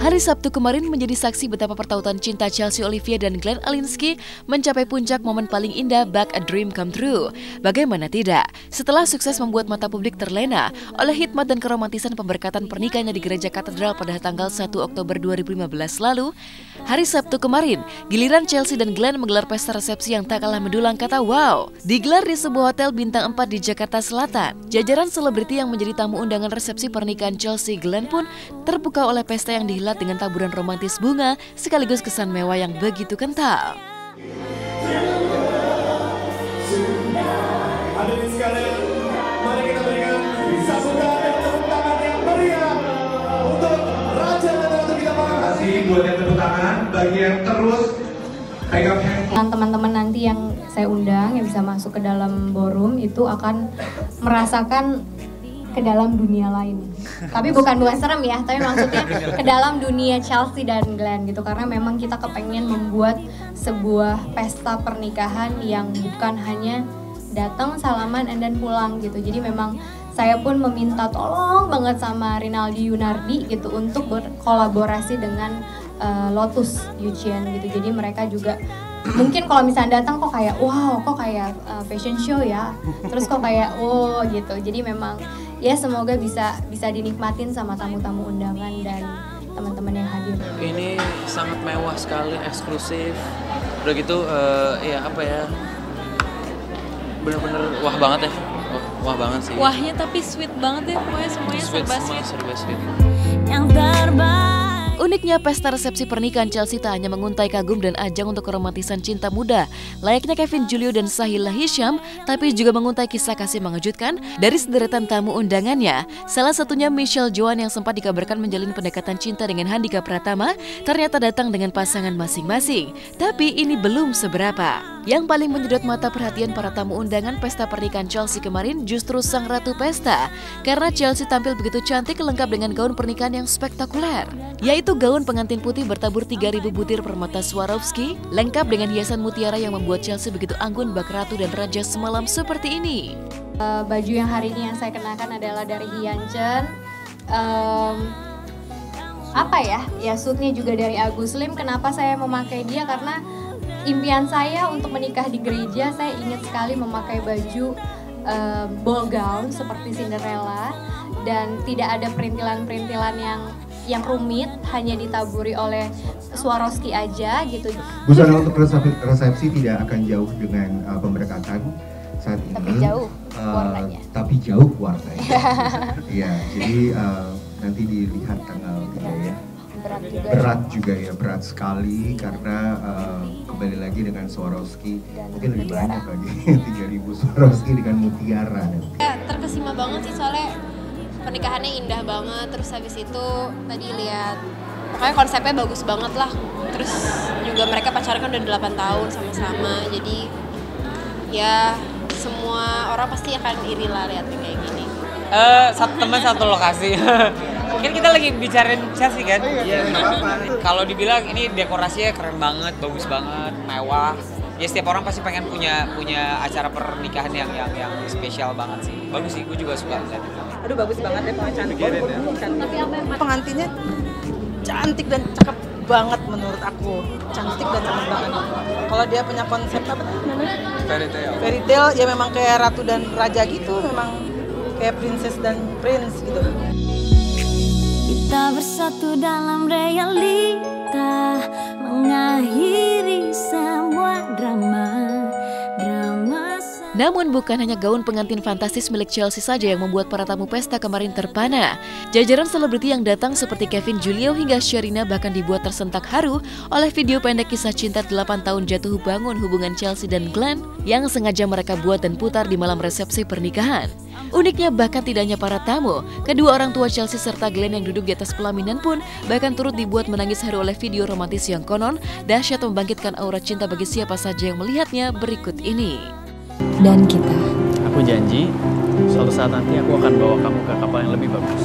Hari Sabtu kemarin menjadi saksi betapa pertautan cinta Chelsea Olivia dan Glenn Alinsky mencapai puncak momen paling indah bak a dream come true. Bagaimana tidak? Setelah sukses membuat mata publik terlena oleh hikmat dan keromantisan pemberkatan pernikahannya di Gereja Katedral pada tanggal 1 Oktober 2015 lalu, hari Sabtu kemarin, giliran Chelsea dan Glenn menggelar pesta resepsi yang tak kalah mendulang kata wow. Digelar di sebuah hotel bintang 4 di Jakarta Selatan. Jajaran selebriti yang menjadi tamu undangan resepsi pernikahan Chelsea Glenn pun terbuka oleh pesta yang dihelat dengan taburan romantis bunga sekaligus kesan mewah yang begitu kental. Hadirin sekalian, mari kita berikan sambutan dan tepuk tangan yang meriah untuk Raja dan Ratu kita. Terima kasih buat yang tepuk tangan, bagi yang terus pegang handphone. Teman-teman nanti yang saya undang yang bisa masuk ke dalam ballroom itu akan merasakan ke dalam dunia lain. Tapi bukan serem ya, tapi maksudnya ke dalam dunia Chelsea dan Glenn gitu. Karena memang kita kepengen membuat sebuah pesta pernikahan yang bukan hanya datang, salaman, and then pulang gitu. Jadi memang saya pun meminta tolong banget sama Rinaldi Yunardi gitu untuk berkolaborasi dengan Lotus Yucian gitu. Jadi mereka juga mungkin kalau misalnya datang kok kayak wow, kok kayak fashion show ya. Terus kok kayak oh gitu. Jadi memang ya semoga bisa dinikmatin sama tamu-tamu undangan dan teman-teman yang hadir. Ini sangat mewah sekali, eksklusif. Udah gitu ya apa ya? Bener-bener wah banget ya. Wah banget sih. Wahnya tapi sweet banget ya, pokoknya semuanya serba sweet. Yang uniknya pesta resepsi pernikahan Chelsea tak hanya menguntai kagum dan ajang untuk keromantisan cinta muda layaknya Kevin Julio dan Sahila Hisham, tapi juga menguntai kisah kasih mengejutkan dari sederetan tamu undangannya. Salah satunya Michelle Joan yang sempat dikabarkan menjalin pendekatan cinta dengan Handika Pratama ternyata datang dengan pasangan masing-masing. Tapi ini belum seberapa. Yang paling menyedot mata perhatian para tamu undangan pesta pernikahan Chelsea kemarin justru sang ratu pesta, karena Chelsea tampil begitu cantik lengkap dengan gaun pernikahan yang spektakuler, yaitu gaun pengantin putih bertabur 3.000 butir permata Swarovski, lengkap dengan hiasan mutiara yang membuat Chelsea begitu anggun bak ratu dan raja semalam seperti ini. Baju yang hari ini yang saya kenakan adalah dari Hiancen. Ya suitnya juga dari Agus Lim. Kenapa saya memakai dia? Karena impian saya untuk menikah di gereja, saya ingat sekali memakai baju ball gown seperti Cinderella dan tidak ada perintilan-perintilan yang rumit, hanya ditaburi oleh Swarovski aja gitu. Busana untuk resepsi tidak akan jauh dengan pemberkatan saat ini. Tapi jauh warnanya. Tapi jauh warnanya. Iya, jadi nanti dilihat tanggal 3 ya. Berat juga ya, berat sekali karena kembali lagi dengan Swarovski mungkin lebih banyak lagi 3.000 Swarovski dengan mutiara. Terkesima banget sih soalnya pernikahannya indah banget. Terus habis itu tadi lihat pokoknya konsepnya bagus banget lah. Terus juga mereka pacaran kan udah 8 tahun sama-sama. Jadi ya semua orang pasti akan iri lah lihatnya kayak gini. Satu lokasi. Mungkin kita lagi bicarain Chelsea kan? Iya, nggak apa-apa. Kalau dibilang ini dekorasinya keren banget, bagus banget, mewah. Ya setiap orang pasti pengen punya acara pernikahan yang spesial banget sih. Bagus sih, gue juga suka. Aduh bagus banget ya, pokoknya cantik. Pengantinnya cantik dan cakep banget menurut aku. Cantik dan cakep banget. Kalau dia punya konsep apa namanya? Fairy tale, ya memang kayak ratu dan raja gitu, memang kayak princess dan prince gitu. Kita bersatu dalam realita, mengakhiri semua drama. Namun bukan hanya gaun pengantin fantastis milik Chelsea saja yang membuat para tamu pesta kemarin terpana. Jajaran selebriti yang datang seperti Kevin Julio hingga Sherina bahkan dibuat tersentak haru oleh video pendek kisah cinta 8 tahun jatuh bangun hubungan Chelsea dan Glenn yang sengaja mereka buat dan putar di malam resepsi pernikahan. Uniknya bahkan tidak hanya para tamu, kedua orang tua Chelsea serta Glenn yang duduk di atas pelaminan pun bahkan turut dibuat menangis haru oleh video romantis yang konon dahsyat membangkitkan aura cinta bagi siapa saja yang melihatnya berikut ini. Dan kita. Aku janji, suatu saat nanti aku akan bawa kamu ke kapal yang lebih bagus.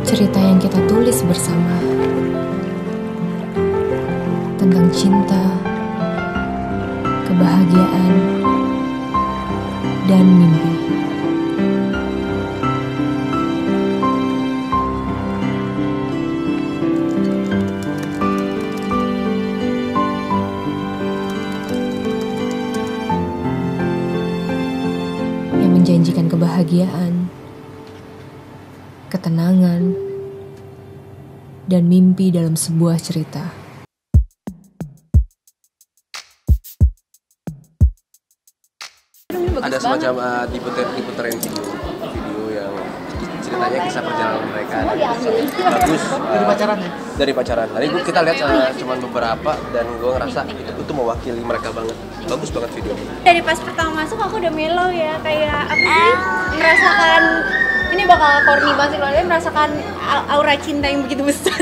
Cerita yang kita tulis bersama tentang cinta, kebahagiaan, dan mimpi. menjanjikan kebahagiaan, ketenangan, dan mimpi dalam sebuah cerita. Ada semacam diputerin video yang ceritanya kisah perjalanan mereka. Bagus. Dari pacaran ya? Dari pacaran. Tadi kita lihat cuma beberapa dan gue ngerasa itu mewakili mereka banget. Bagus banget videonya. Dari pas pertama masuk aku udah mellow ya, kayak apa sih? Merasakan ini bakal corny banget sih, kalau merasakan aura cinta yang begitu besar.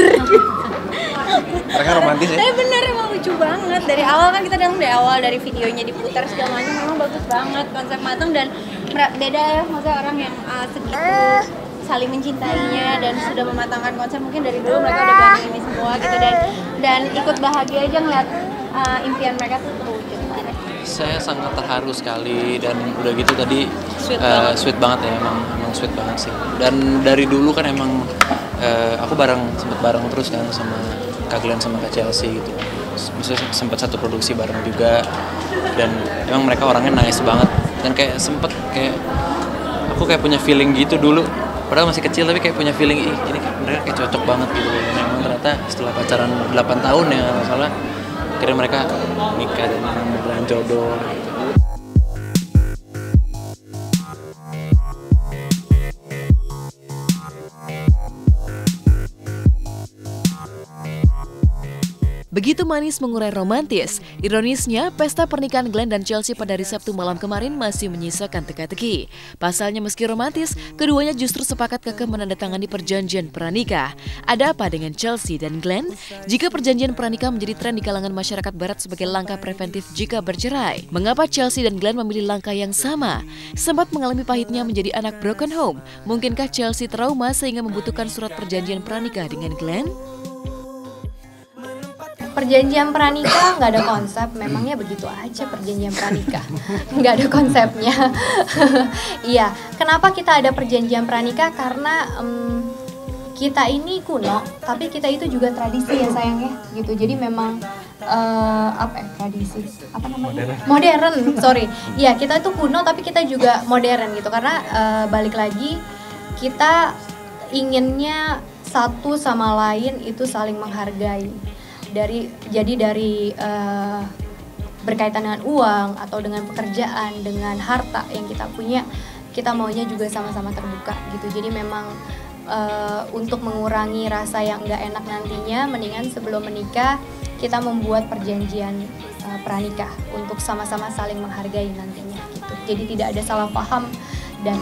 Mereka romantis ya? Tapi bener emang lucu banget. Dari awal kan kita datang dari awal, dari videonya diputar segala macam, memang bagus banget, konsep matang dan beda ya, maksudnya orang yang segitu saling mencintainya dan sudah mematangkan konsep, mungkin dari dulu mereka udah planning ini semua gitu, dan ikut bahagia aja ngeliat impian mereka tuh terwujud. Saya sangat terharu sekali dan udah gitu tadi sweet banget ya, emang sweet banget sih. Dan dari dulu kan emang aku sempet bareng terus kan sama Kak Glenn sama Kak Chelsea gitu. Maksudnya sempat satu produksi bareng juga dan emang mereka orangnya nice banget dan kayak sempet kayak aku kayak punya feeling gitu dulu. Padahal masih kecil tapi kayak punya feeling ini mereka kayak cocok banget gitu. Dan emang ternyata setelah pacaran 8 tahun ya nggak salah, akhirnya mereka nikah dan beneran jodoh gitu. Begitu manis mengurai romantis, ironisnya pesta pernikahan Glenn dan Chelsea pada hari Sabtu malam kemarin masih menyisakan teka-teki. Pasalnya meski romantis, keduanya justru sepakat kekeh menandatangani perjanjian pranikah. Ada apa dengan Chelsea dan Glenn? Jika perjanjian pranikah menjadi tren di kalangan masyarakat barat sebagai langkah preventif jika bercerai, mengapa Chelsea dan Glenn memilih langkah yang sama? Sempat mengalami pahitnya menjadi anak broken home, mungkinkah Chelsea trauma sehingga membutuhkan surat perjanjian pranikah dengan Glenn? Perjanjian pranikah nggak ada konsep, memangnya begitu aja perjanjian pranikah, nggak ada konsepnya. Iya, kenapa kita ada perjanjian pranikah? Karena kita ini kuno, tapi kita itu juga tradisi ya sayangnya, gitu. Jadi memang tradisi, apa namanya? Modern, sorry. Iya, kita itu kuno, tapi kita juga modern gitu. Karena balik lagi, kita inginnya satu sama lain itu saling menghargai. Dari berkaitan dengan uang atau dengan pekerjaan, dengan harta yang kita punya, kita maunya juga sama-sama terbuka gitu. Jadi memang untuk mengurangi rasa yang nggak enak nantinya, mendingan sebelum menikah kita membuat perjanjian pranikah untuk sama-sama saling menghargai nantinya gitu. Jadi tidak ada salah paham dan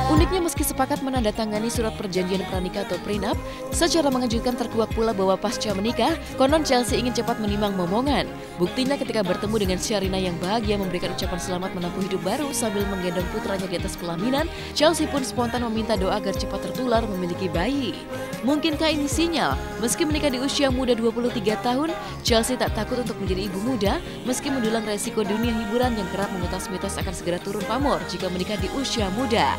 Uniknya meski sepakat menandatangani surat perjanjian pranikah atau prenup, secara mengejutkan terkuak pula bahwa pasca menikah, konon Chelsea ingin cepat menimang momongan. Buktinya ketika bertemu dengan Sharina yang bahagia memberikan ucapan selamat menempuh hidup baru sambil menggendong putranya di atas pelaminan, Chelsea pun spontan meminta doa agar cepat tertular memiliki bayi. Mungkinkah ini sinyal? Meski menikah di usia muda 23 tahun, Chelsea tak takut untuk menjadi ibu muda meski mendulang resiko dunia hiburan yang kerap mengutas mitos akan segera turun pamor jika menikah di usia muda.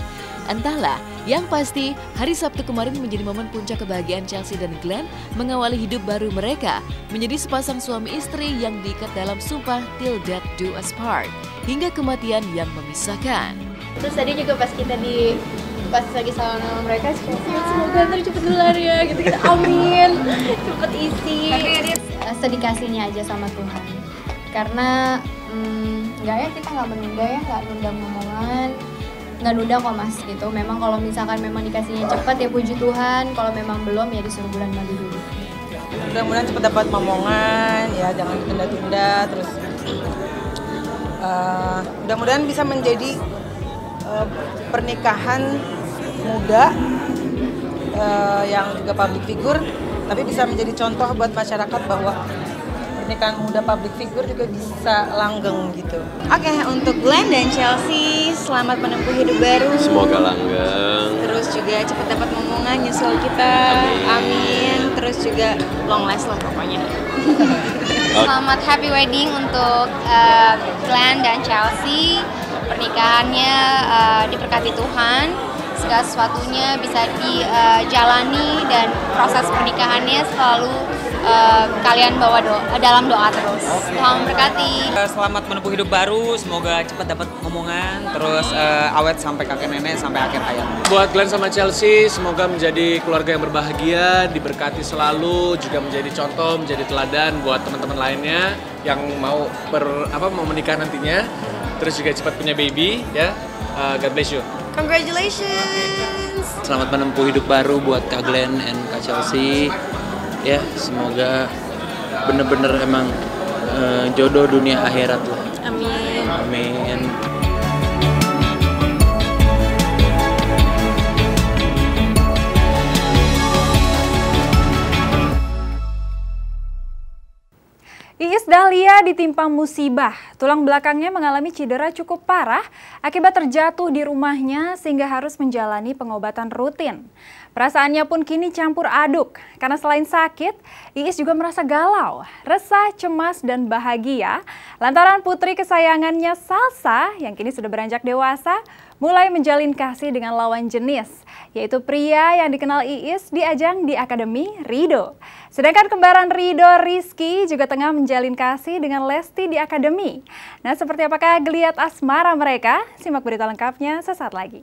Entahlah, yang pasti hari Sabtu kemarin menjadi momen puncak kebahagiaan Chelsea dan Glenn mengawali hidup baru mereka menjadi sepasang suami istri yang diikat dalam sumpah till death do us part hingga kematian yang memisahkan. Terus tadi juga pas lagi salaman sama mereka, semoga ntar cepet nular ya gitu, amin, cepet isi. Sedikasinya aja sama Tuhan, karena nggak ya, kita nggak menunda ya, nggak nunda ngomongan, nggak nunda kok mas gitu. Memang kalau misalkan memang dikasihnya cepat ya puji Tuhan, kalau memang belum ya disuruh bulan madu dulu. Mudah-mudahan cepat dapat momongan ya, jangan ditunda-tunda. Terus mudah-mudahan bisa menjadi pernikahan muda yang juga public figure, tapi bisa menjadi contoh buat masyarakat bahwa pernikahan muda public figure juga bisa langgeng gitu. Oke, untuk Glenn dan Chelsea, selamat menempuh hidup baru. Semoga langgeng. Terus juga cepat dapat momongan nyusul kita. Amin. Terus juga long last lah pokoknya. Selamat happy wedding untuk Glenn dan Chelsea. Pernikahannya diberkati Tuhan. segala sesuatunya bisa dijalani dan proses pernikahannya selalu kalian bawa dalam doa terus. Tuhan memberkati. Selamat menempuh hidup baru, semoga cepat dapat omongan, terus awet sampai kakek nenek sampai akhir hayat. Buat Glenn sama Chelsea, semoga menjadi keluarga yang berbahagia, diberkati selalu, juga menjadi contoh, menjadi teladan buat teman-teman lainnya yang mau menikah nantinya, terus juga cepat punya baby, ya. God bless you. Congratulations. Selamat menempuh hidup baru buat Kak Glenn and Kak Chelsea. Ya, semoga bener-bener emang jodoh dunia akhirat lah. Amin. Amin. Iis Dahlia ditimpa musibah. Tulang belakangnya mengalami cedera cukup parah akibat terjatuh di rumahnya sehingga harus menjalani pengobatan rutin. Perasaannya pun kini campur aduk karena selain sakit, Iis juga merasa galau, resah, cemas, dan bahagia lantaran putri kesayangannya Salsa yang kini sudah beranjak dewasa mulai menjalin kasih dengan lawan jenis, yaitu pria yang dikenal Iis di ajang di Akademi Rido. Sedangkan kembaran Rido, Rizky, juga tengah menjalin kasih dengan Lesti di Akademi. Nah, seperti apakah geliat asmara mereka? Simak berita lengkapnya sesaat lagi.